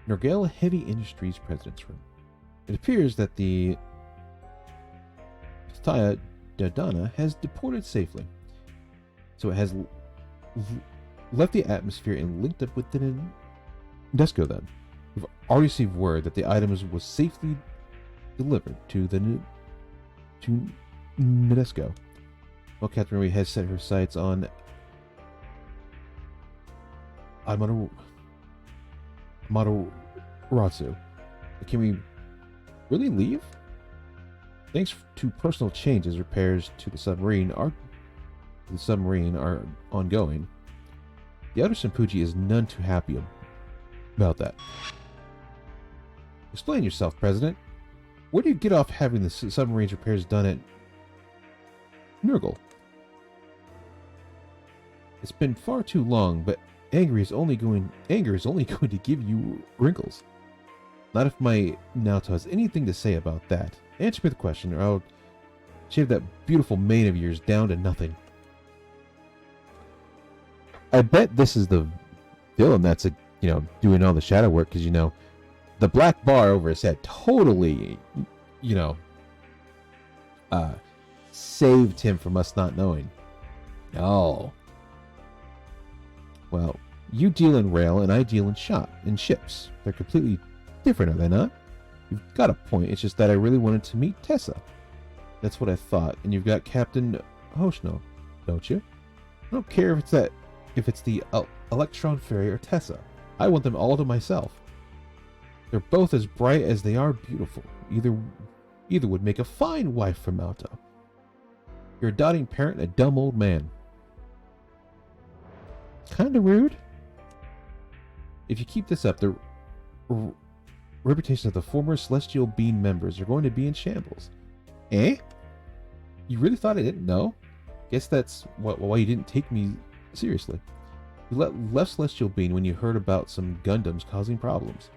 Norgale Heavy Industries President's Room. It appears that the Thaya Dodana has deported safely, so it has left the atmosphere and linked up with the Nadesco then. We've already received word that the items was safely delivered to Nadesco. While Catherine Marie has set her sights on Amaterasu. Can we really leave? Thanks to personal changes, repairs to the submarine are ongoing. The outer Senpuji is none too happy about that. Explain yourself, President. Where do you get off having the submarine's repairs done at Nurgle? It's been far too long, but anger is only going to give you wrinkles. Not if my Naoto has anything to say about that. Answer me the question, or I'll shave that beautiful mane of yours down to nothing. I bet this is the villain that's doing all the shadow work, because the black bar over his head totally saved him from us not knowing. Oh. Well, you deal in rail and I deal in ships. They're completely different, are they not? You've got a point. It's just that I really wanted to meet Tessa. That's what I thought. And you've got Captain Hoshno, don't you? I don't care if it's the Electron Ferry or Tessa. I want them all to myself. They're both as bright as they are beautiful. Either would make a fine wife for Malta. You're a doting parent and a dumb old man. Kinda rude. If you keep this up, the reputation of the former Celestial Being members are going to be in shambles. Eh? You really thought I didn't know? Guess that's why you didn't take me seriously. You left Celestial Being when you heard about some Gundams causing problems.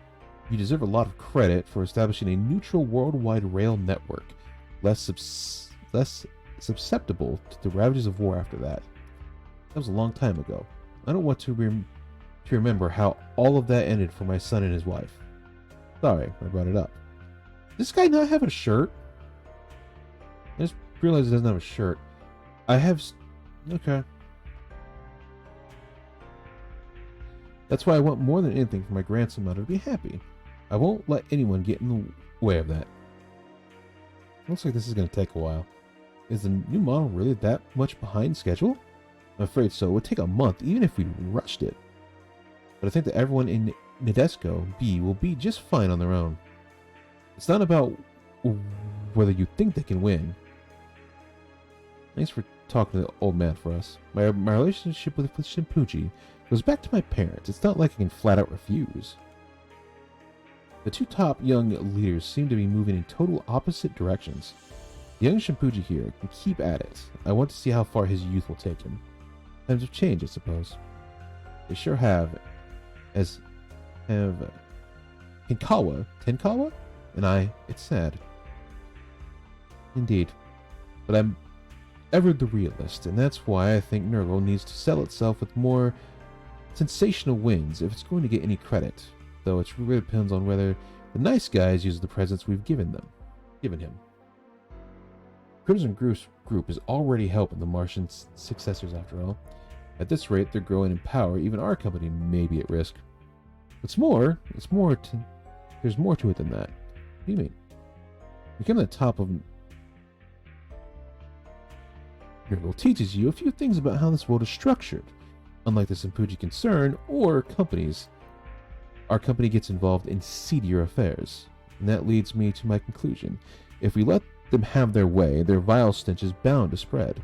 You deserve a lot of credit for establishing a neutral worldwide rail network, less susceptible to the ravages of war after that. That was a long time ago. I don't want to remember how all of that ended for my son and his wife. Sorry, I brought it up. Does this guy not have a shirt? I just realized he doesn't have a shirt. Okay. That's why I want more than anything for my grandson Mother to be happy. I won't let anyone get in the way of that. Looks like this is going to take a while. Is the new model really that much behind schedule? I'm afraid so. It would take a month, even if we rushed it. But I think that everyone in Nadesco B will be just fine on their own. It's not about whether you think they can win. Thanks for talking to the old man for us. My relationship with Senpuji goes back to my parents. It's not like I can flat out refuse. The two top young leaders seem to be moving in total opposite directions. The young Senpuji here can keep at it. I want to see how far his youth will take him. Times have changed, I suppose. They sure have. As have Tenkawa, and it's sad. Indeed. But I'm ever the realist, and that's why I think Nurgle needs to sell itself with more sensational wins if it's going to get any credit. Though it really depends on whether the nice guys use the presents we've given him. Crimson Group is already helping the Martian successors after all. At this rate, they're growing in power. Even our company may be at risk. There's more to it than that. What do you mean? Becoming the top of Nurgle teaches you a few things about how this world is structured. Unlike the Senpuji concern or companies, our company gets involved in seedier affairs. And that leads me to my conclusion. If we let them have their way, their vile stench is bound to spread.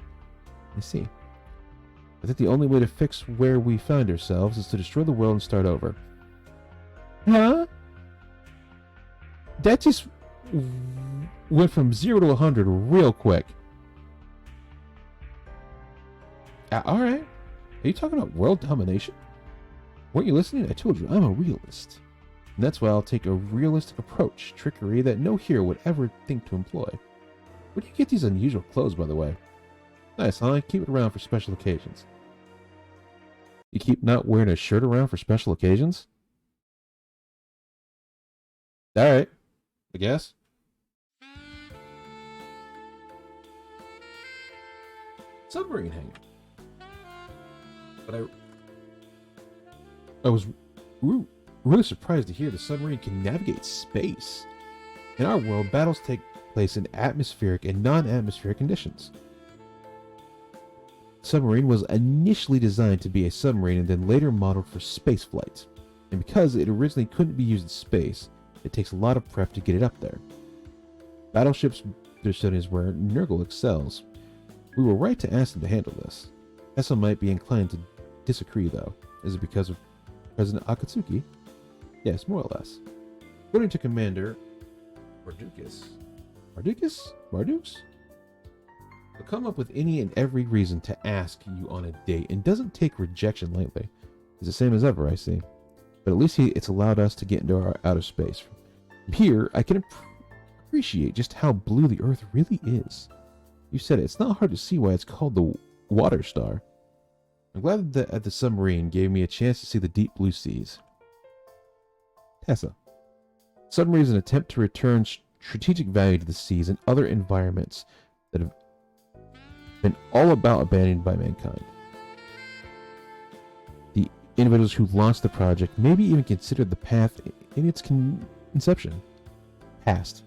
I see. I think the only way to fix where we find ourselves is to destroy the world and start over. Huh? That just went from 0 to 100 real quick. Alright. Are you talking about world domination? Weren't you listening? I told you, I'm a realist. And that's why I'll take a realistic approach, trickery that no hero would ever think to employ. Where do you get these unusual clothes, by the way? Nice, huh? Keep it around for special occasions. You keep not wearing a shirt around for special occasions? Alright, I guess. Submarine hangar. But I was really surprised to hear the submarine can navigate space. In our world, battles take place in atmospheric and non-atmospheric conditions. The submarine was initially designed to be a submarine and then later modeled for space flights. And because it originally couldn't be used in space, it takes a lot of prep to get it up there. Battleships understood is where Nurgle excels. We were right to ask them to handle this. Essa might be inclined to disagree though. Is it because of President Akatsuki? Yes, more or less. According to Commander Mardukis, will come up with any and every reason to ask you on a date and doesn't take rejection lightly. It's the same as ever, I see. But at least it's allowed us to get into our outer space. From here, I can appreciate just how blue the Earth really is. You said it. It's not hard to see why it's called the Water Star. I'm glad that the submarine gave me a chance to see the deep blue seas. Tessa. Submarine is an attempt to return strategic value to the seas and other environments that have been all about abandoned by mankind. The individuals who launched the project maybe even considered the path in its conception. Path.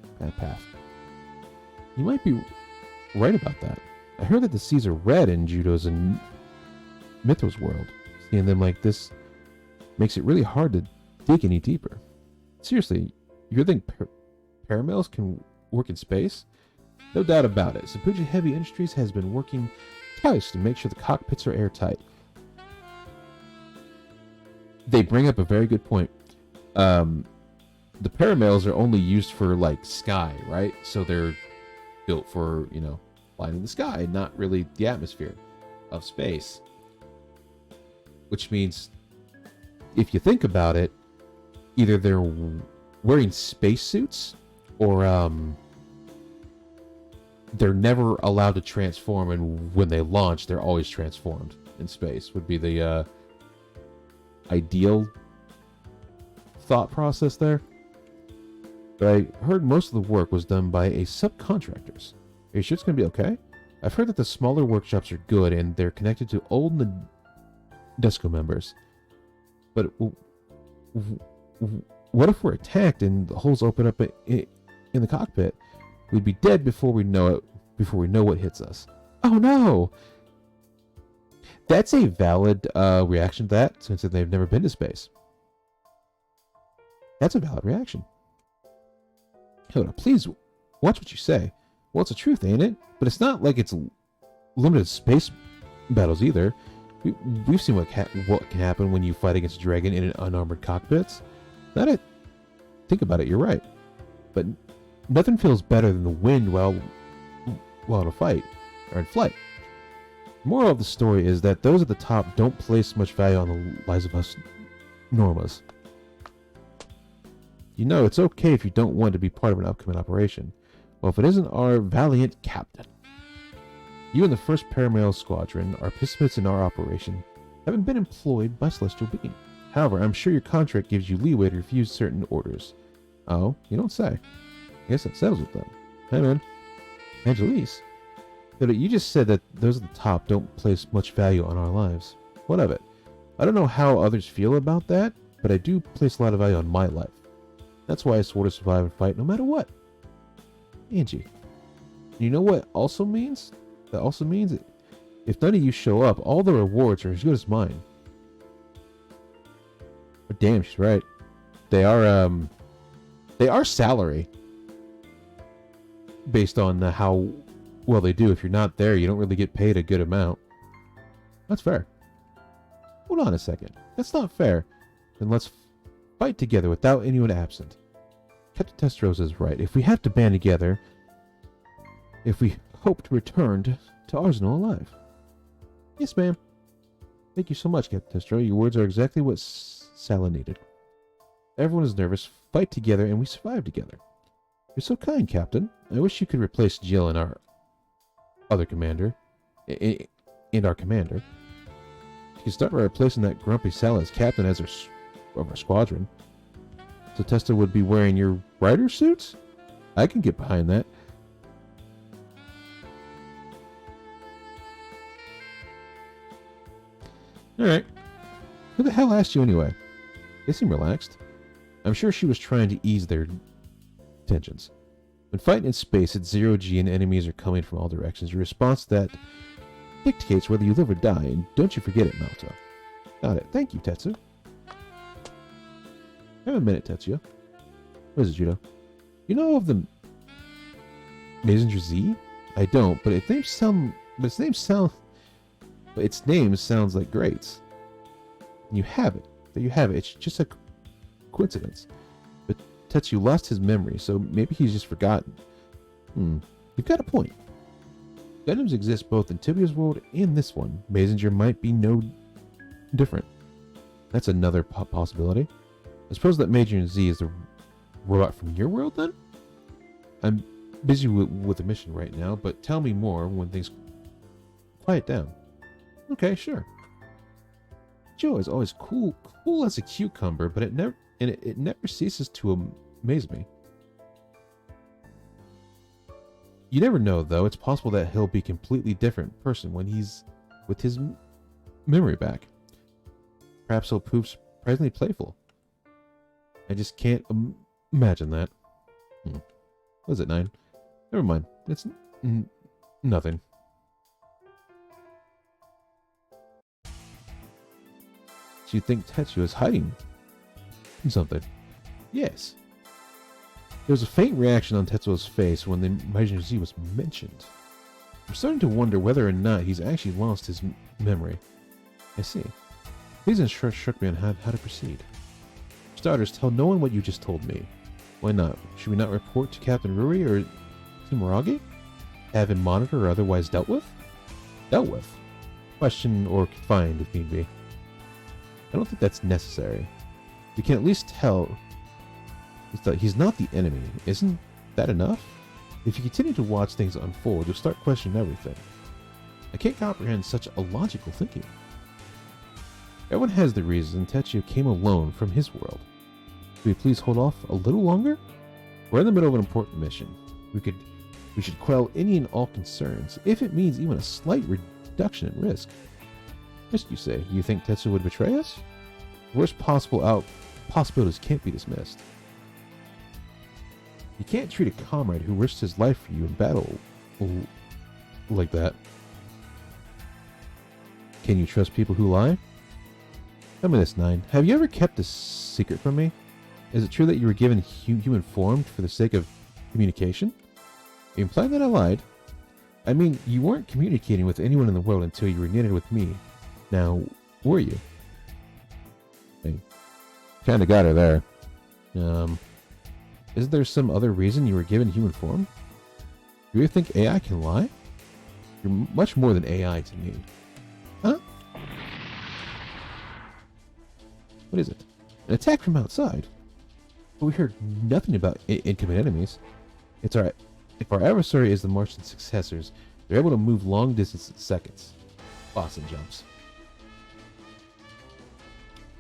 You might be right about that. I heard that the seas are red in Judo's and Mithra's world. Seeing them like this makes it really hard to dig any deeper. Seriously, you think paramels can work in space? No doubt about it. Sapuja Heavy Industries has been working twice to make sure the cockpits are airtight. They bring up a very good point. The paramels are only used for like sky, right? So they're built for, flying in the sky, not really the atmosphere of space. Which means, if you think about it, either they're wearing spacesuits or they're never allowed to transform, and when they launch, they're always transformed in space, would be the ideal thought process there. But I heard most of the work was done by a subcontractors. Are you sure it's going to be okay? I've heard that the smaller workshops are good and they're connected to old Nadesco members. But what if we're attacked and the holes open up in the cockpit? We'd be dead before we know it, before we know what hits us. Oh no! That's a valid reaction to that, since they've never been to space. That's a valid reaction. Hilda, please watch what you say. Well, it's the truth, ain't it? But it's not like it's limited to space battles either. We've seen what can happen when you fight against a dragon in an unarmored cockpits. Think about it, you're right. But nothing feels better than the wind while in a fight, or in flight. The moral of the story is that those at the top don't place much value on the lives of us Normas. It's okay if you don't want to be part of an upcoming operation. Well, if it isn't our valiant captain. You and the 1st Paramale Squadron are participants in our operation, haven't been employed by Celestial Being. However, I'm sure your contract gives you leeway to refuse certain orders. Oh, you don't say. I guess that settles it then. Hey man. Angelise. You just said that those at the top don't place much value on our lives. What of it? I don't know how others feel about that, but I do place a lot of value on my life. That's why I swore to survive and fight no matter what. Angie. You know what also means? That also means that if none of you show up, all the rewards are as good as mine. But damn, she's right. They are salary. Based on how well they do. If you're not there, you don't really get paid a good amount. That's fair. Hold on a second. That's not fair. Then let's fight together without anyone absent. Captain Testros is right. If we have to band together, if we hope to return to Arsenal alive. Yes, ma'am. Thank you so much, Captain Testro. Your words are exactly what Sala needed. Everyone is nervous. Fight together, and we survive together. You're so kind, Captain. I wish you could replace Jill and our other commander. And our commander. You can start by replacing that grumpy Sala as captain of our squadron. So Testa would be wearing your rider suits? I can get behind that. Alright. Who the hell asked you anyway? They seem relaxed. I'm sure she was trying to ease their tensions. When fighting in space at 0G and enemies are coming from all directions, your response to that dictates whether you live or die, and don't you forget it, Malto. Got it. Thank you, Tetsu. Have a minute, Tetsuya. What is it, Judo? You know of the Messenger Z? I don't, but its name sounds like greats. And you have it. There you have it. It's just a coincidence. But Tetsu lost his memory, so maybe he's just forgotten. You've got a point. Gundams exist both in Tibia's world and this one. Messenger might be no different. That's another possibility. I suppose that Major Z is the robot from your world, then? I'm busy with a mission right now, but tell me more when things quiet down. Okay, sure. Joe is always cool as a cucumber, but it never ceases to amaze me. You never know, though. It's possible that he'll be a completely different person when he's with his memory back. Perhaps he'll prove surprisingly playful. I just can't imagine that. What is it, 9? Never mind. It's nothing. Do you think Tetsu is hiding something? Yes. There was a faint reaction on Tetsuo's face when the Major Z was mentioned. I'm starting to wonder whether or not he's actually lost his memory. I see. Please instruct me on how to proceed. For starters, tell no one what you just told me. Why not? Should we not report to Captain Ruri or Timuragi? Have him monitored or otherwise dealt with? Dealt with? Questioned or confined if need be. I don't think that's necessary. We can at least tell that he's not the enemy. Isn't that enough? If you continue to watch things unfold, you'll start questioning everything. I can't comprehend such illogical thinking. Everyone has the reason Tetsuya came alone from his world. Could we please hold off a little longer? We're in the middle of an important mission. We should quell any and all concerns, if it means even a slight reduction in risk. Risk, you say? You think Tetsuya would betray us? The worst possibilities can't be dismissed. You can't treat a comrade who risked his life for you in battle like that. Can you trust people who lie? Tell me this, 9. Have you ever kept a secret from me? Is it true that you were given human form for the sake of communication? You imply that I lied? I mean, you weren't communicating with anyone in the world until you were knitted with me. Now, were you? I kinda got her there. Is there some other reason you were given human form? Do you think AI can lie? You're much more than AI to me. Huh? What is it? An attack from outside? But we heard nothing about incoming enemies. It's alright. If our adversary is the Martian successors, they're able to move long distance in seconds. Boston jumps.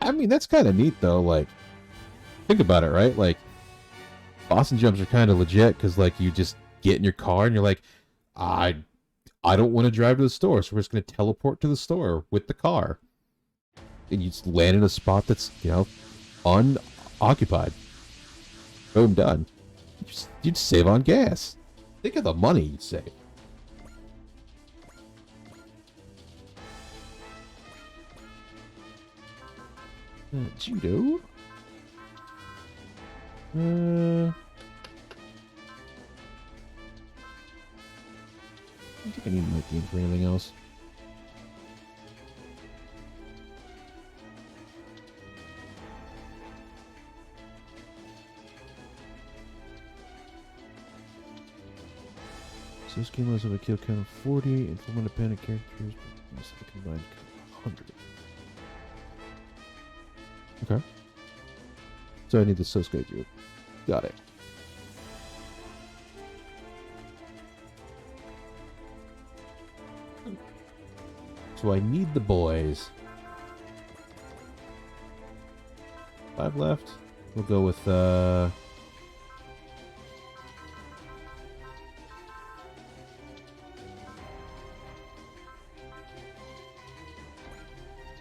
I mean, that's kind of neat, though. Like, think about it, right? Like, Boston jumps are kind of legit because, like, you just get in your car and you're like, I don't want to drive to the store, so we're just going to teleport to the store with the car. And you just land in a spot that's, unoccupied. Boom, done. You'd save on gas. Think of the money you'd save. Judo? I don't think I need my game for anything else. So this game has a kill count of 40 and 4 independent characters, but most of the combined 100. Okay. So I need the Sosuke group. Got it. So I need the boys. 5 left. We'll go with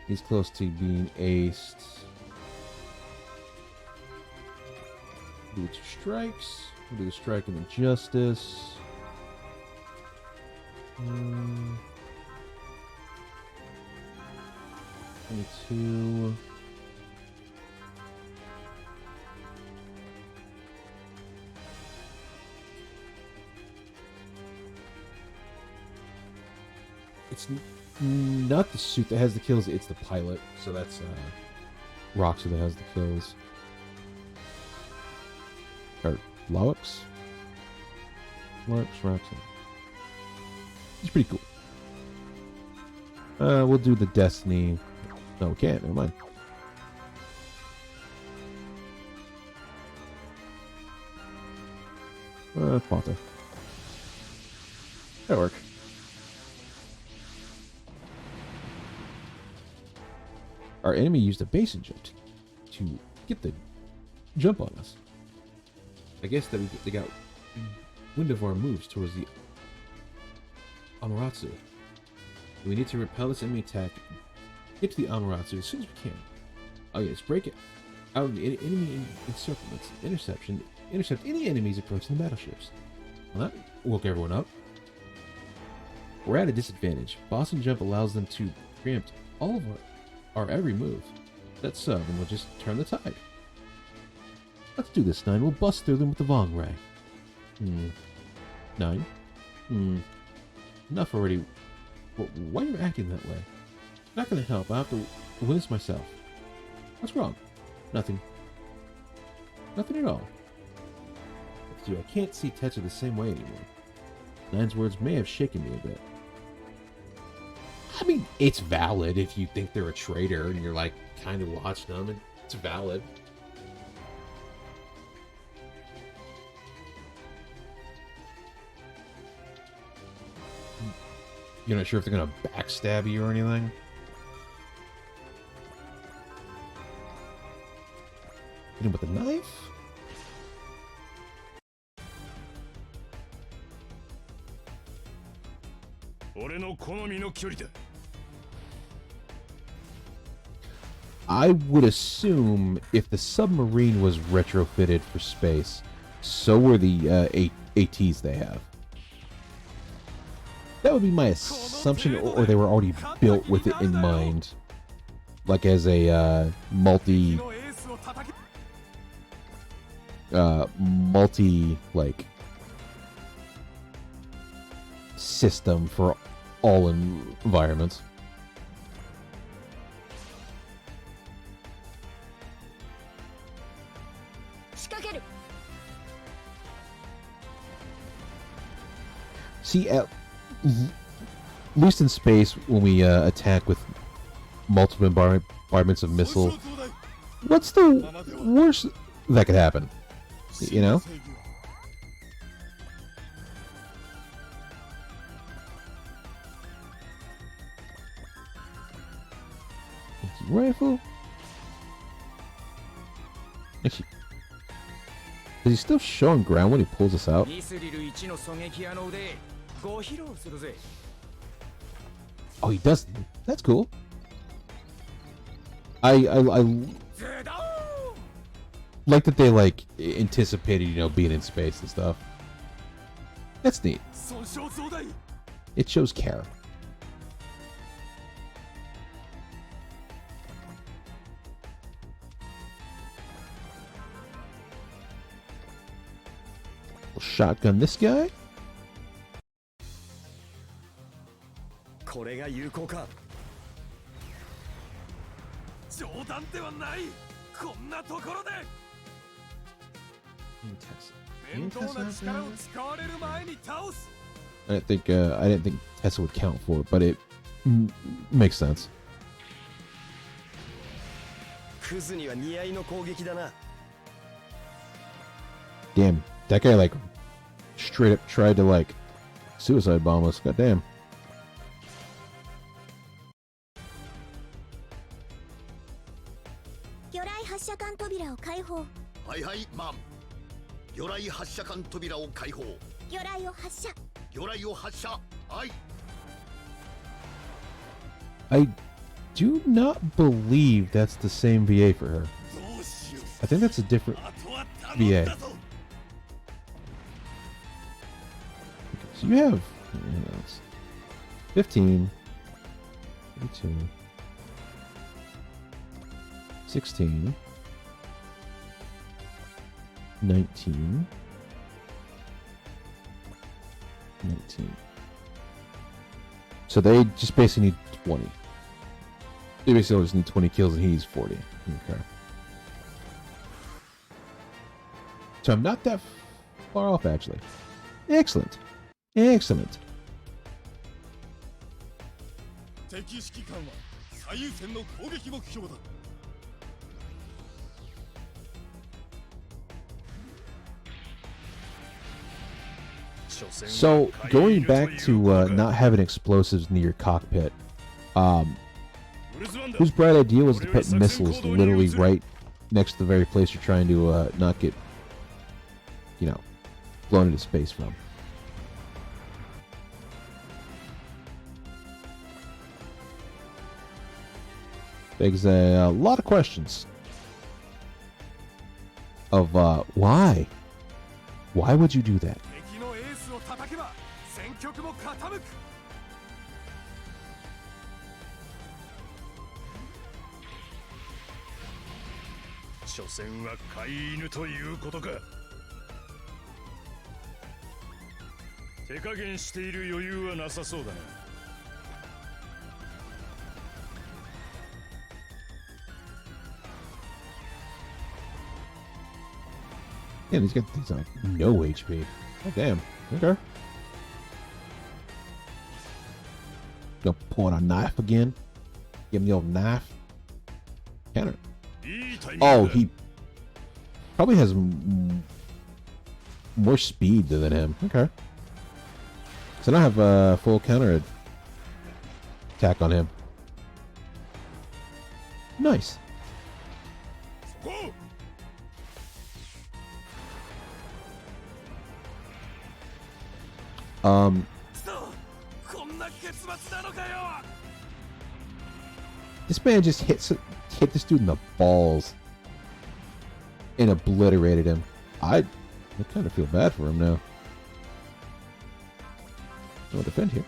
he's close to being aced. Do 2 strikes. We'll do the strike and the justice. 22. It's not the suit that has the kills, it's the pilot. So that's Roxy that has the kills. Or Laux? Laux, Roxy. He's pretty cool. We'll do the Destiny. No, we can't. Never mind. Ponta. That'll work. Our enemy used a basin jump to get the jump on us. I guess that they got wind of our moves towards the Amaterasu. We need to repel this enemy attack. Get to the Amaterasu as soon as we can. Oh yes, break it out of the enemy encirclements. Intercept any enemies approaching the battleships. Well, that woke everyone up. We're at a disadvantage. Boston Jump allows them to preempt all of our every move. That's so, and we'll just turn the tide. Let's do this, 9. We'll bust through them with the Vong Ray. 9. Enough already. Why are you acting that way? Not gonna help. I have to win this myself. What's wrong? Nothing. Nothing at all. Dude, I can't see Tetsu the same way anymore. 9's words may have shaken me a bit. I mean, it's valid if you think they're a traitor and you're like kind of watching them, and it's valid. You're not sure if they're gonna backstab you or anything? Hit him with a knife? I would assume if the submarine was retrofitted for space, so were the ATs they have. That would be my assumption, or they were already built with it in mind. Like as a multi like system for all environments. See, at least in space, when we attack with multiple bombardments of missile, what's the worst that could happen? You know? Rifle? Actually, is he still showing ground when he pulls us out? Oh, he does. That's cool. I like that they like anticipated, you know, being in space and stuff. That's neat. It shows care. We'll shotgun this guy. I didn't think Tessa would count for it, but it makes sense. Damn, that guy like straight up tried to like suicide bomb us. God damn. はいはい、マン。魚雷発射管扉を開放。魚雷を発射。魚雷を発射。はい。I do not believe that's the same VA for her. I think that's a different VA. So you have 15, 32, 16, 19, 19. So they just basically need 20. They basically just need 20 kills and he needs 40. Okay. So I'm not that far off, actually. Excellent. Excellent. So, going back to not having explosives near your cockpit, whose bright idea was to put missiles literally right next to the very place you're trying to not get, you know, blown into space from? Begs a lot of questions of why? Why would you do that? Yeah, he's got these like no HP. Oh damn. Okay. Gonna pull out a knife again. Give him the old knife. Counter. Oh, he probably has more speed than him. Okay. So I don't have a full counter attack on him. Nice. This man just hit this dude in the balls and obliterated him. I kind of feel bad for him now. I'll defend here.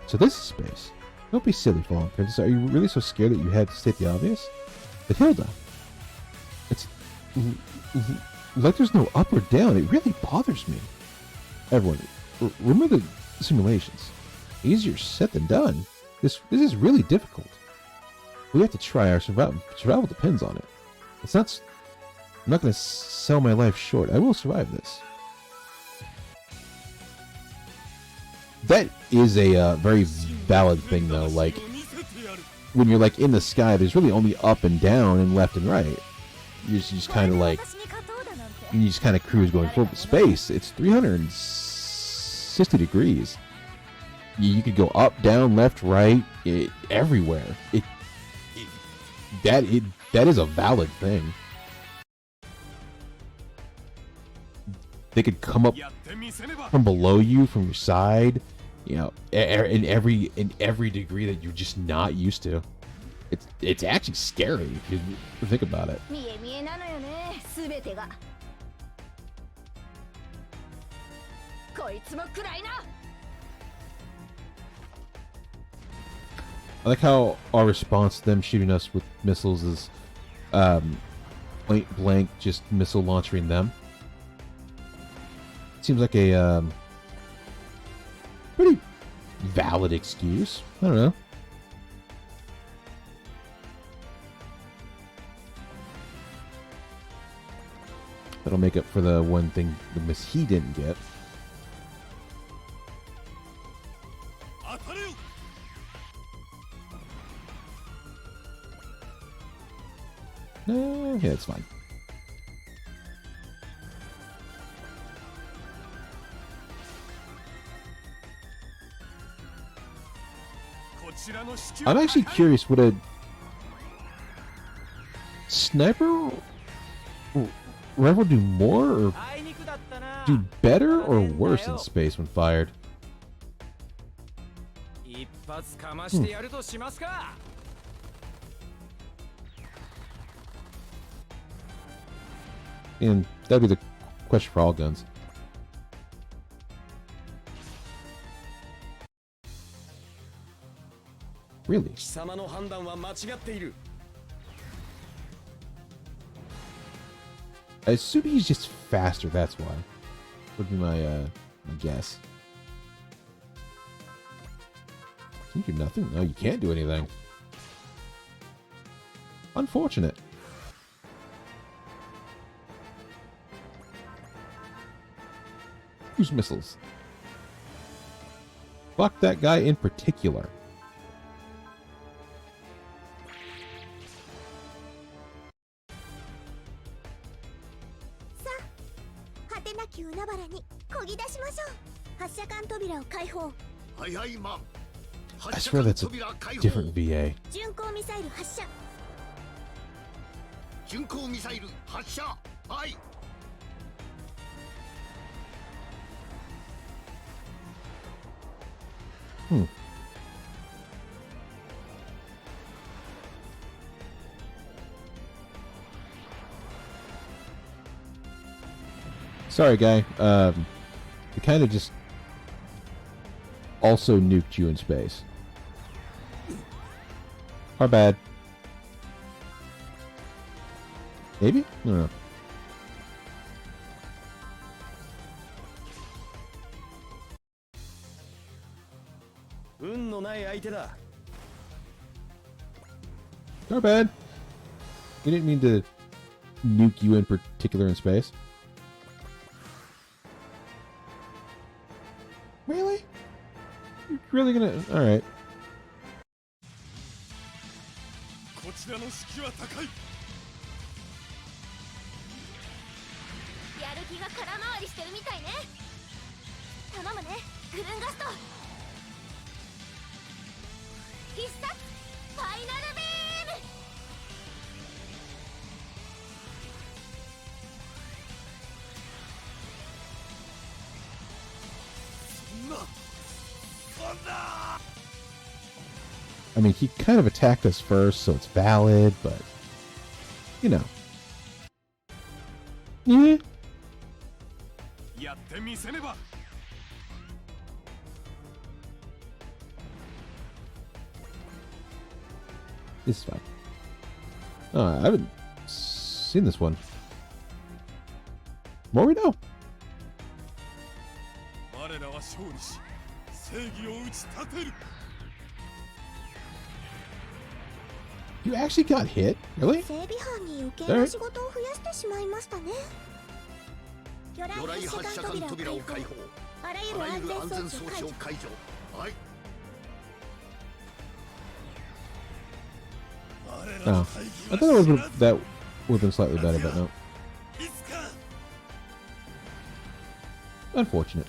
So this is space. Don't be silly, Fallen Princess. Are you really so scared that you had to state the obvious? But Hilda, it's like there's no up or down. It really bothers me. Everyone, remember the simulations. Easier said than done. This is really difficult. We have to try our survival. Survival depends on it. It's not. I'm not going to sell my life short. I will survive this. That is a very valid thing, though. Like when you're like in the sky, there's really only up and down and left and right. You just kind of like you just kind of cruise going forward. Space, it's 360 degrees. You could go up, down, left, right, everywhere. That is a valid thing. They could come up from below you, from your side, you know, in every degree that you're just not used to. It's actually scary if you think about it. I like how our response to them shooting us with missiles is point blank, just missile launching them. Seems like a pretty valid excuse. I don't know. That'll make up for the one thing the miss he didn't get. Yeah, it's fine. I'm actually curious, would a sniper Revel do more or あいにくだったな。 do better or worse in space when fired? 一発かましてやるとしますか。 And that'd be the question for all guns. Really? 貴様の判断は間違っている。 I assume he's just faster, that's why. Would be my guess. Can you do nothing? No, you can't do anything. Unfortunate. Whose missiles? Fuck that guy in particular. I swear that's a different VA. 巡航ミサイル発射。はい。 Sorry, guy. We kind of just also nuked you in space. Our bad. Maybe? I don't know. Our bad. We didn't mean to nuke you in particular in space. Really? You're really gonna... Alright. こちらの士気は高い。やる気が空回りしてるみたいね。頼むね、グルンガスト。必殺ファイナルビーム。 I mean, he kind of attacked us first, so it's valid, but... You know. Yeah. やってみせねば。 This is fine. Oh, I haven't seen this one. More we know. 我らは勝利し、正義を打ち立てる。 You actually got hit? Really? 整備班に余計な仕事を増やしてしまいましたね。魚雷発射管扉を開放。あらゆる安全装置を解除。はい。 Oh. I thought that would have been slightly better, but no. Unfortunate.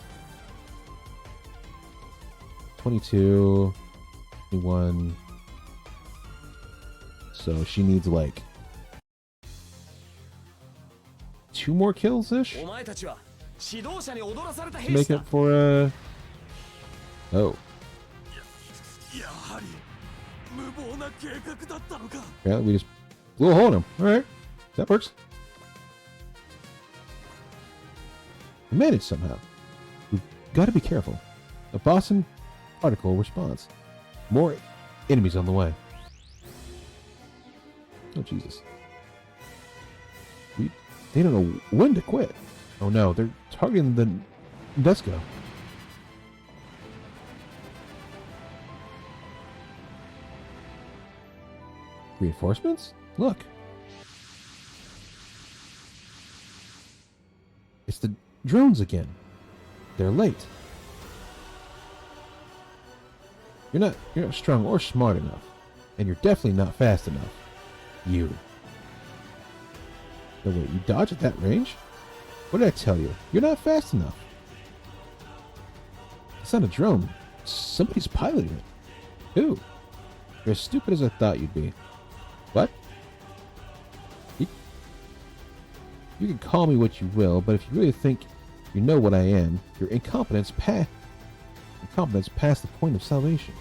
22, 21. So she needs like 2 more kills ish to make up for oh. Apparently we just blew a hole in him. Alright. That works. We managed somehow. We've got to be careful. A Boston article response. More enemies on the way. Oh, Jesus. They don't know when to quit. Oh no, they're targeting the Nesco. Reinforcements? Look. It's the drones again. They're late. You're not strong or smart enough. And you're definitely not fast enough. You. No, wait, you dodge at that range? What did I tell you? You're not fast enough. It's not a drone. Somebody's piloting it. Who? You're as stupid as I thought you'd be. What? You can call me what you will, but if you really think you know what I am, your incompetence past the point of salvation.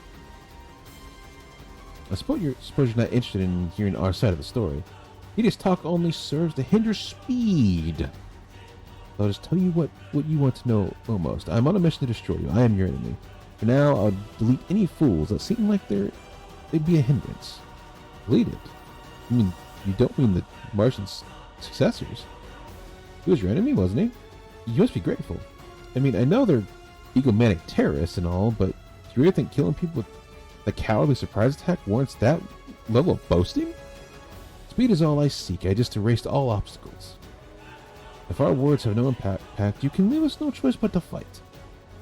I suppose you're not interested in hearing our side of the story. Hideous talk only serves to hinder speed. I'll just tell you what you want to know most. I'm on a mission to destroy you. I am your enemy. For now, I'll delete any fools that seem like they'd be a hindrance. Delete it? I mean, you don't mean the Martian's successors? He was your enemy, wasn't he? You must be grateful. I mean, I know they're egomaniac terrorists and all, but do you really think killing people with a cowardly surprise attack warrants that level of boasting? Speed is all I seek. I just erased all obstacles. If our words have no impact, you can leave us no choice but to fight.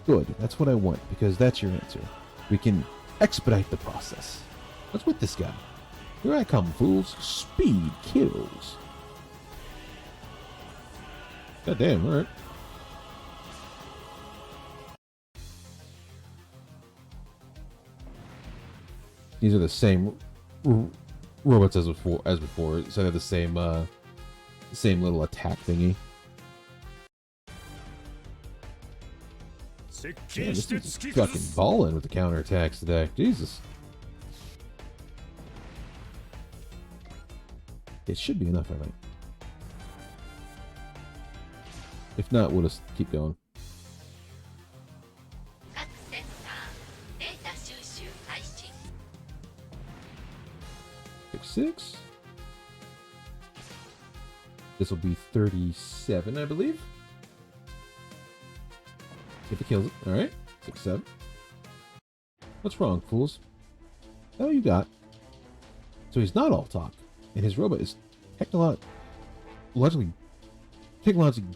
Good, that's what I want, because that's your answer. We can expedite the process. What's with this guy? Here I come, fools. Speed kills. God damn, alright. These are the same robots as before, so they have the same little attack thingy. Yeah, this is fucking balling with the counterattacks today. Jesus. It should be enough, I think. If not, we'll just keep going. 6. This will be 37, I believe. If it kills it. Alright. 6-7. What's wrong, fools? What you got? So he's not all talk, and his robot is technologically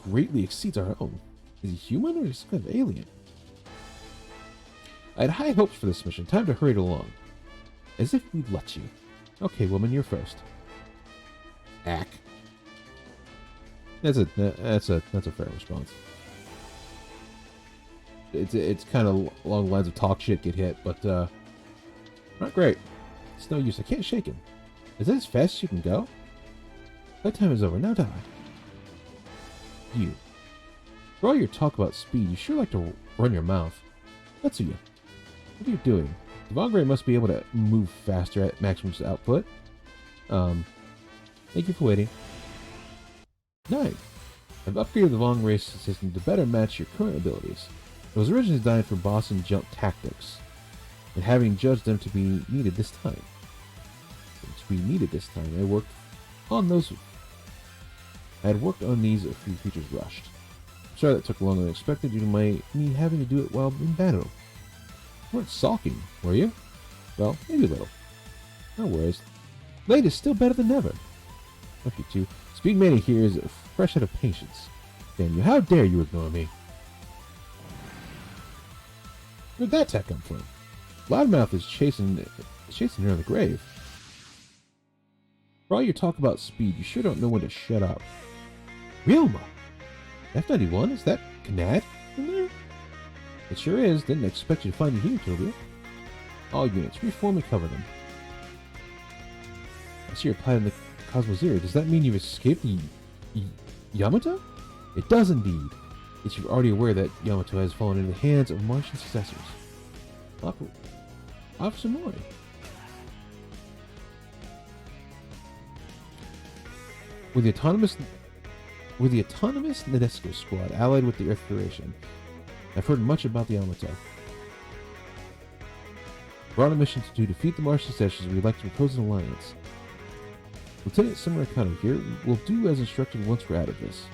greatly exceeds our own. Is he human or is he some kind of alien? I had high hopes for this mission. Time to hurry it along. As if we'd let you. Okay, woman, you're first. Ack. That's a fair response. It's kind of along the lines of talk shit, get hit, but not great. It's no use. I can't shake him. Is that as fast as you can go? That time is over. Now die. You. For all your talk about speed, you sure like to run your mouth. That's you. What are you doing? The Vongray must be able to move faster at maximum output. Thank you for waiting. 9. I've upgraded the Vongray system to better match your current abilities. It was originally designed for boss and jump tactics, and having judged them to be needed this time. I worked on those. I had worked on these a few features rushed. Sorry that took longer than expected due to me having to do it while in battle. You weren't sulking, were you? Well, maybe a little. No worries. Late is still better than never. Fuck you too. Speed Mania here is fresh out of patience. Damn you, how dare you ignore me? Where'd that tech come from? Loudmouth is chasing her in the grave. For all your talk about speed, you sure don't know when to shut up. Ryoma! F-91? Is that Kanad in there? It sure is. Didn't expect you to find me here, Tobia. All units, reform and cover them. I see you're piloting the Cosmos Zero. Does that mean you've escaped the Yamato? It does indeed. Yet you're already aware that Yamato has fallen into the hands of Martian successors. Officer Mori. With the autonomous Nadesco squad allied with the Earth Federation, I've heard much about the Yamato. We're on a mission to defeat the Martian successors. We'd like to propose an alliance. Lieutenant Samurai here will do as instructed once we're out of this.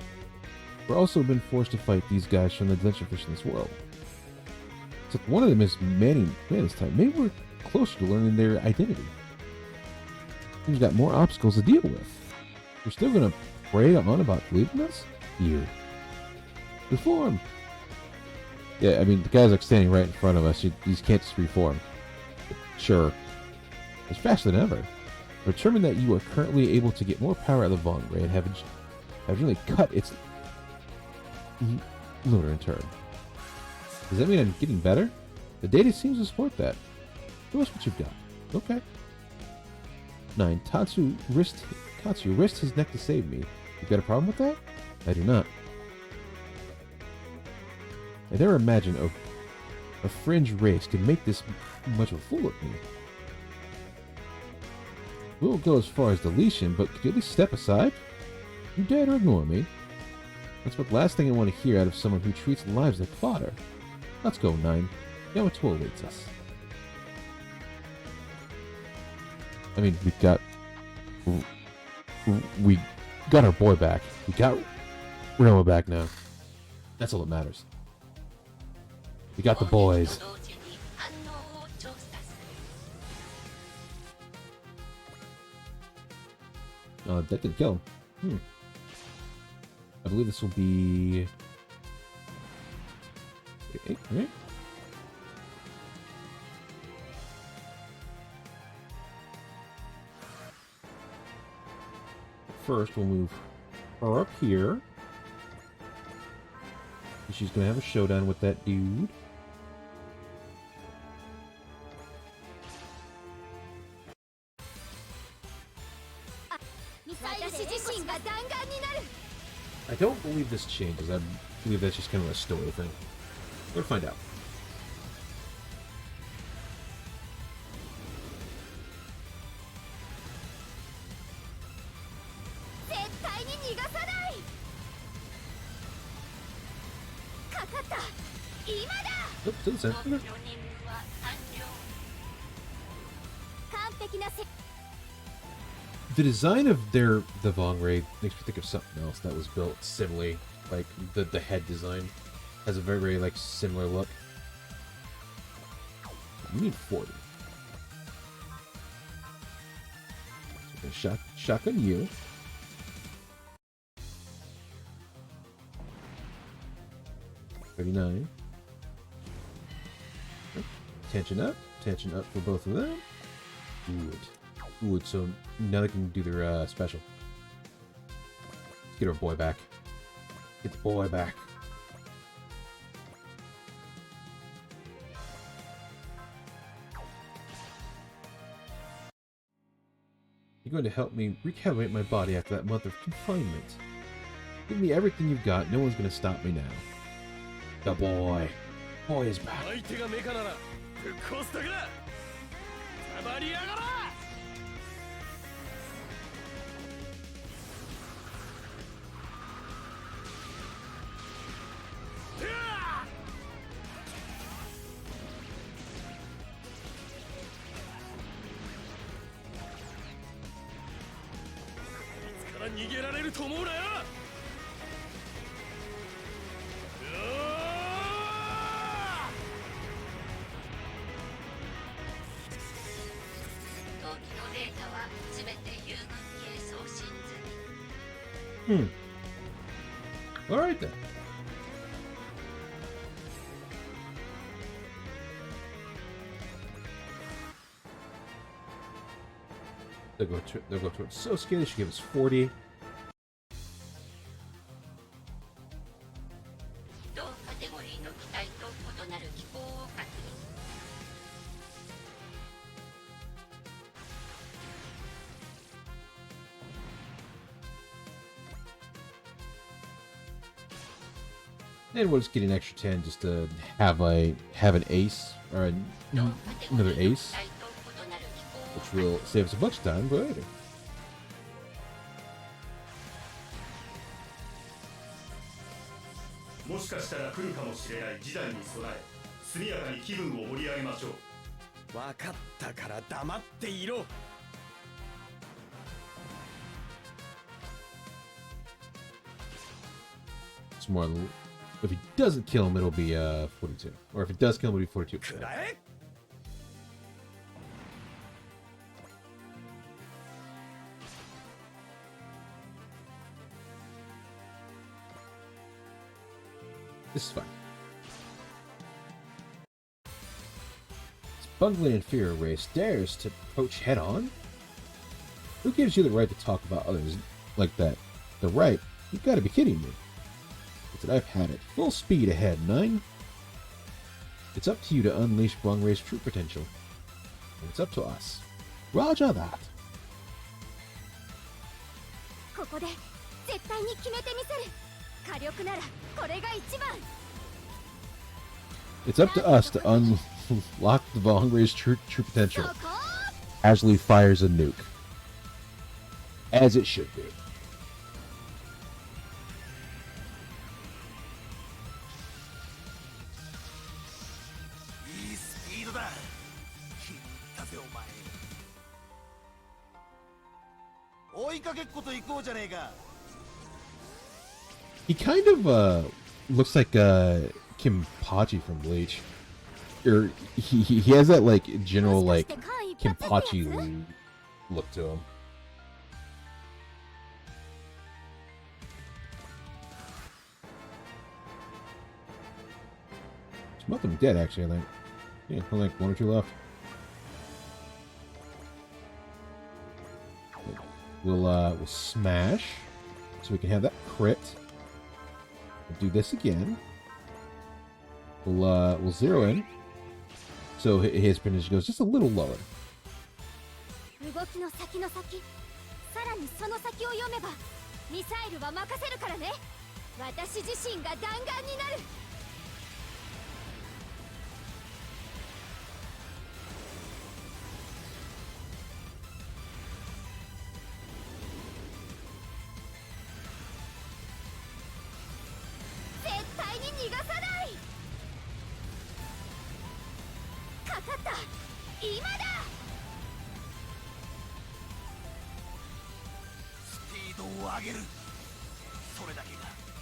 We've also been forced to fight these guys from the adventure fish in this world. Except one of them is Manning this time. Maybe we're closer to learning their identity. We've got more obstacles to deal with. We're still gonna pray on about leaving us? You. Reform! Yeah, I mean, the guy's like standing right in front of us. You can't just reform. Sure. It's faster than ever. Determine that you are currently able to get more power out of the Vongray and have really cut its lunar in turn. Does that mean I'm getting better? The data seems to support that. Show us what you've got. Okay. 9. Tatsu risked his neck to save me. You got a problem with that? I do not. I never imagined a fringe race could make this much of a fool of me. We won't go as far as deletion, but could you at least step aside? You dare to ignore me? That's the last thing I want to hear out of someone who treats lives like fodder. Let's go, 9. Yamato awaits us. I mean, we got our boy back. We got Roma back now. That's all that matters. We got the boys. That didn't kill him. I believe this will be... Okay. First, we'll move her up here. She's gonna have a showdown with that dude. I don't believe this changes. I believe that's just kind of a story thing. We'll find out. Oops, to the center. The design of the Vong Ray makes me think of something else that was built similarly. Like the head design has a very, very like similar look. You need 40. So shotgun you. $39. Tension up for both of them. Good. So now they can do their special. Let's get our boy back. Get the boy back. You're going to help me recalibrate my body after that month of confinement. Give me everything you've got. No one's going to stop me now. The boy. Boy is back. Alright then. They'll go towards Sosuke. They should give us 40. And we'll just get an extra 10 just to have an ace or another ace, which will save us a bunch of time for later. It's more. If he doesn't kill him, it'll be 42. Or if it does kill him, it'll be 42. This is fine. This bungling inferior race dares to approach head on? Who gives you the right to talk about others like that? The right? You gotta be kidding me. I've had it. Full speed ahead, 9. It's up to you to unleash Vong Ray's true potential. And it's up to us. Roger that. 火力ならこれが一番。 It's up to us to unlock the Valhyrie's true potential. そこ Ashley fires a nuke. As it should be. いいスピードだ。気に入ったぜお前。追いかけっこと行こうじゃねえか。 He kind of looks like Kimpachi from Bleach. Or he has that like general like Kimpachi look to him. Most of them dead actually, I think. Yeah, only like 1 or 2 left. We'll smash so we can have that crit. We'll do this again. We'll zero in. So his percentage goes just a little lower. 動きの先の先、さらにその先を読めばミサイルは任せるからね。私自身が弾丸になる。 絶対に逃がさない。かかった。今だ。 スピードを上げる。それだけが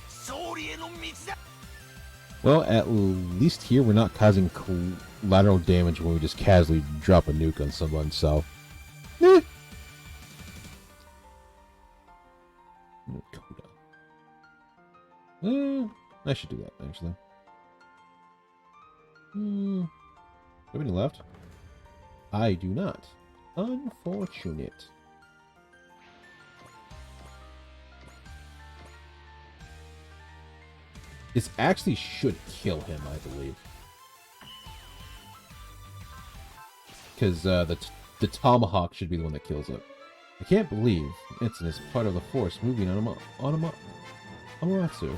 勝利への道だ。 Well, at least here we're not causing collateral damage when we just casually drop a nuke on someone, so... Eh. Coda. I should do that, actually. Do we have any left? I do not. Unfortunate. This actually should kill him, I believe. Because the tomahawk should be the one that kills it. I can't believe Ensign is part of the force moving on Amaterasu.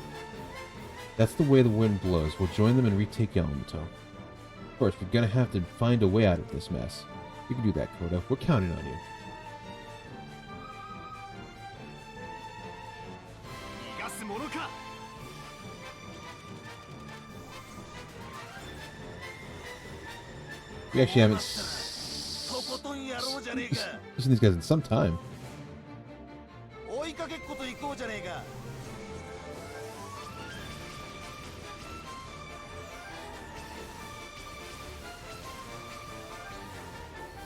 That's the way the wind blows. We'll join them and retake Yamato. Of course, we're gonna have to find a way out of this mess. You can do that, Koda. We're counting on you. 逃がすものか。 We actually haven't とことんやろうじゃねえか。 seen these guys in some time. 追いかけっこと行こうじゃねえか。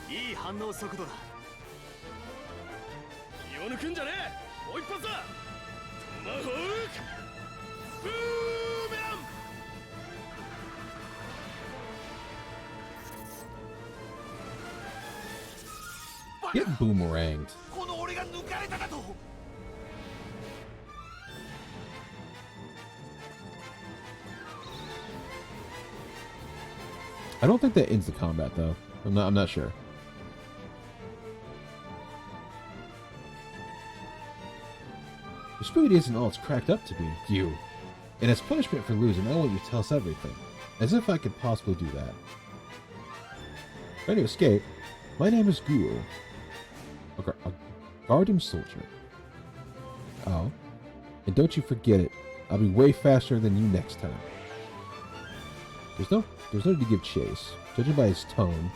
いい反応速度だ。気を抜くんじゃねえ。もう一発だ。トマホーク。ブーメラン。 Get boomeranged. この俺が抜かれただと。 I don't think that ends the combat, though. I'm not sure. Your speed isn't all it's cracked up to be, you. And as punishment for losing, I want you to tell us everything. As if I could possibly do that. Trying to escape. My name is Guru. A Guardian soldier. Oh. And don't you forget it. I'll be way faster than you next time. There's no need to give chase. Judging by his tone,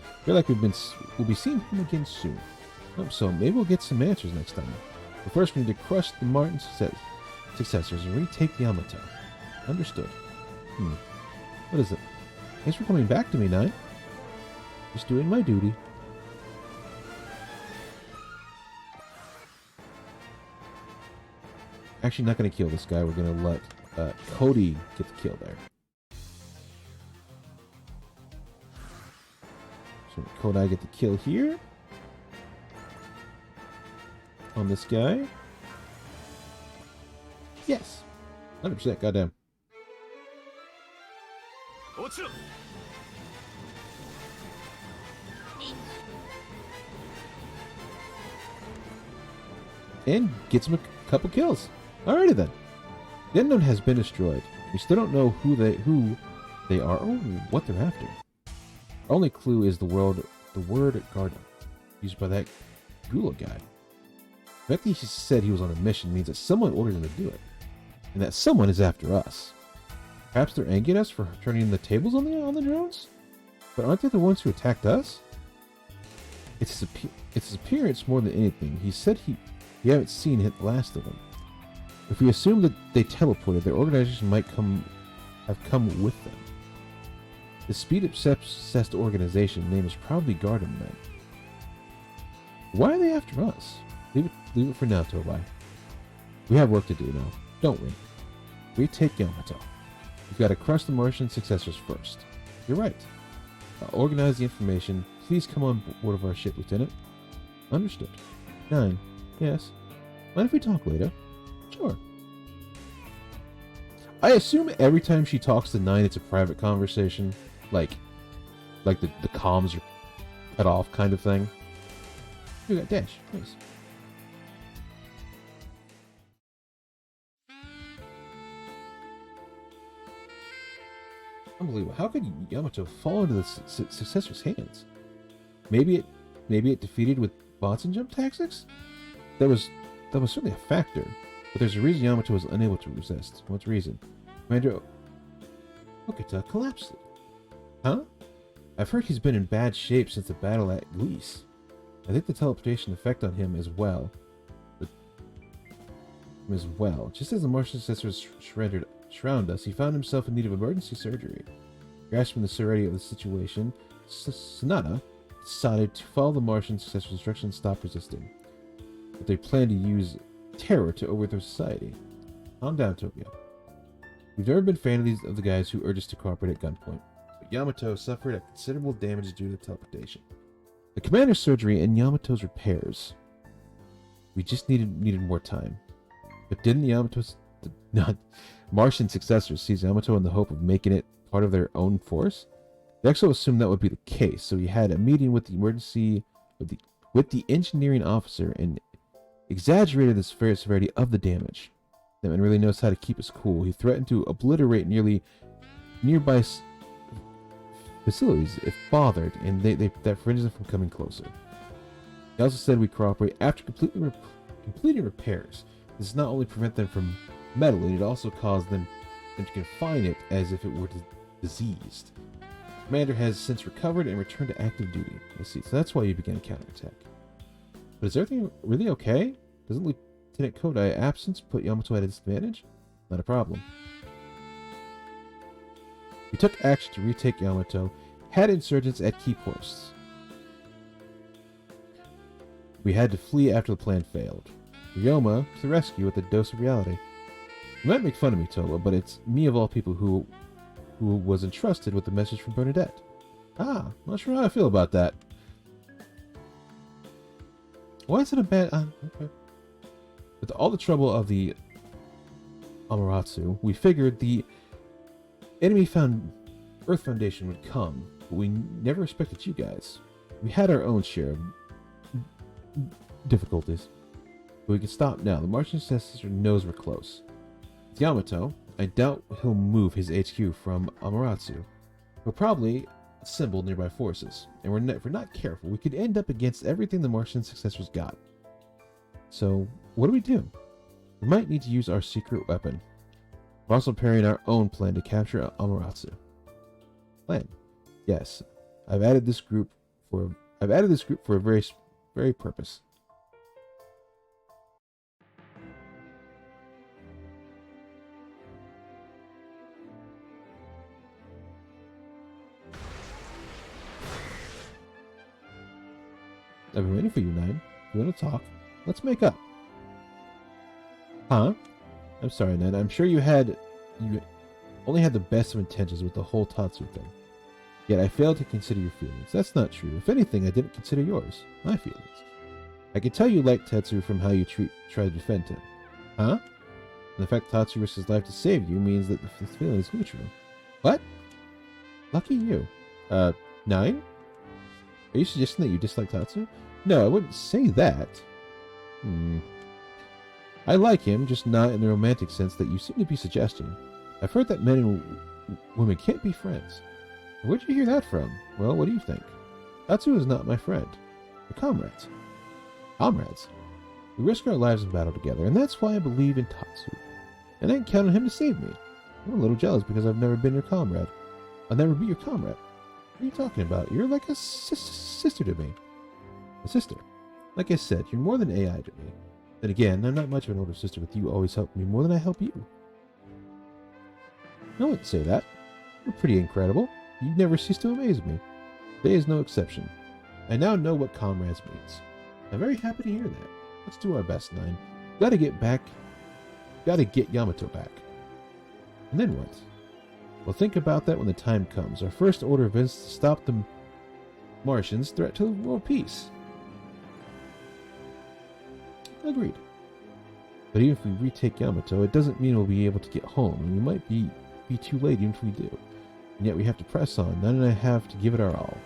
I feel like we'll be seeing him again soon. So maybe we'll get some answers next time. But first we need to crush the Martin successors and retake Yamato. Understood. What is it? Thanks for coming back to me, Nine. Just doing my duty. Actually not going to kill this guy. We're going to let Cody get the kill there. So Kodai get the kill here. On this guy. Yes. 100%. Goddamn. And gets him a couple kills. Alrighty then. The unknown has been destroyed. We still don't know who they are or what they're after. Our only clue is the word Garden, used by that Gula guy. The fact that he said he was on a mission means that someone ordered him to do it, and that someone is after us. Perhaps they're angry at us for turning the tables on the drones? But aren't they the ones who attacked us? It's his appearance more than anything. He said you haven't seen the last of them. If we assume that they teleported, their organization might have come with them. The speed-obsessed organization name is probably Garden Men. Why are they after us? Leave it for now, Tobai. We have work to do now, don't we? We take Yamato. We've got to crush the Martian successors first. You're right. I'll organize the information. Please come on board of our ship, Lieutenant. Understood. 9. Yes. Mind if we talk later? Sure. I assume every time she talks to 9, it's a private conversation. Like the comms are cut off kind of thing. You got Dash, please. Unbelievable. How could Yamato fall into the successor's hands? Maybe it defeated with bots and jump tactics? That was certainly a factor. But there's a reason Yamato was unable to resist. What's the reason? Commander Okita collapsed it. Huh? I've heard he's been in bad shape since the battle at Gliese. I think the teleportation effect on him as well. Just as the Martian successors surround us, he found himself in need of emergency surgery. Grasping the severity of the situation, Sanada decided to follow the Martian successors' instructions and stop resisting. But they plan to use terror to overthrow society. Calm down, Tokyo. We've never been fan of the guys who urge us to cooperate at gunpoint. But Yamato suffered considerable damage due to teleportation. The commander's surgery and Yamato's repairs. We just needed more time. But didn't Yamato's Martian successors seize Yamato in the hope of making it part of their own force? They also assumed that would be the case, so he had a meeting with the engineering officer and exaggerated the severity of the damage. That man really knows how to keep us cool. He threatened to obliterate nearby facilities if bothered, and that prevents them from coming closer. He also said we cooperate after completing repairs. This does not only prevent them from meddling, it also causes them to confine it as if it were diseased. Commander has since recovered and returned to active duty. Let's see, so that's why you began a counterattack. But is everything really okay? Doesn't Lieutenant Kodai absence put Yamato at a disadvantage? Not a problem. We took action to retake Yamato, had insurgents at key posts. We had to flee after the plan failed. Ryoma to the rescue with a dose of reality. You might make fun of me, Toba, but it's me of all people who was entrusted with the message from Bernadette. Not sure how I feel about that. Why is it a bad... okay. With all the trouble of the Amaterasu, we figured the enemy Earth Foundation would come, but we never expected you guys. We had our own share of difficulties. But we can stop now. The Martian successor knows we're close. With Yamato, I doubt he'll move his HQ from Amaterasu. He'll probably assemble nearby forces. And if we're not careful, we could end up against everything the Martian successors got. So, what do? We might need to use our secret weapon. We're also preparing our own plan to capture Amaterasu. Plan? Yes. I've added this group for a very purpose. I've been waiting for you, 9. You want to talk? Let's make up. Huh? I'm sorry, 9. I'm sure you only had the best of intentions with the whole Tatsu thing. Yet I failed to consider your feelings. That's not true. If anything, I didn't consider yours. My feelings. I can tell you like Tetsu from how you try to defend him. Huh? And the fact Tatsu risked his life to save you means that the feeling is neutral. What? Lucky you. 9? Are you suggesting that you dislike Tatsu? No, I wouldn't say that. I like him, just not in the romantic sense that you seem to be suggesting. I've heard that men and women can't be friends. Where'd you hear that from? Well, what do you think? Tatsu is not my friend. We're comrades. Comrades? We risk our lives in battle together, and that's why I believe in Tatsu. And I can count on him to save me. I'm a little jealous because I've never been your comrade. I'll never be your comrade. What are you talking about? You're like a sister to me. A sister. Like I said, you're more than AI to me. Then again, I'm not much of an older sister with you always helping me more than I help you. I wouldn't say that. You're pretty incredible. You never cease to amaze me. Today is no exception. I now know what comrades means. I'm very happy to hear that. Let's do our best, Nine. Gotta get Yamato back. And then what? We'll think about that when the time comes. Our first order of is to stop the Martians' threat to world peace. Agreed. But even if we retake Yamato, it doesn't mean we'll be able to get home, and we might be too late even if we do. And yet we have to press on. None and I have to give it our all.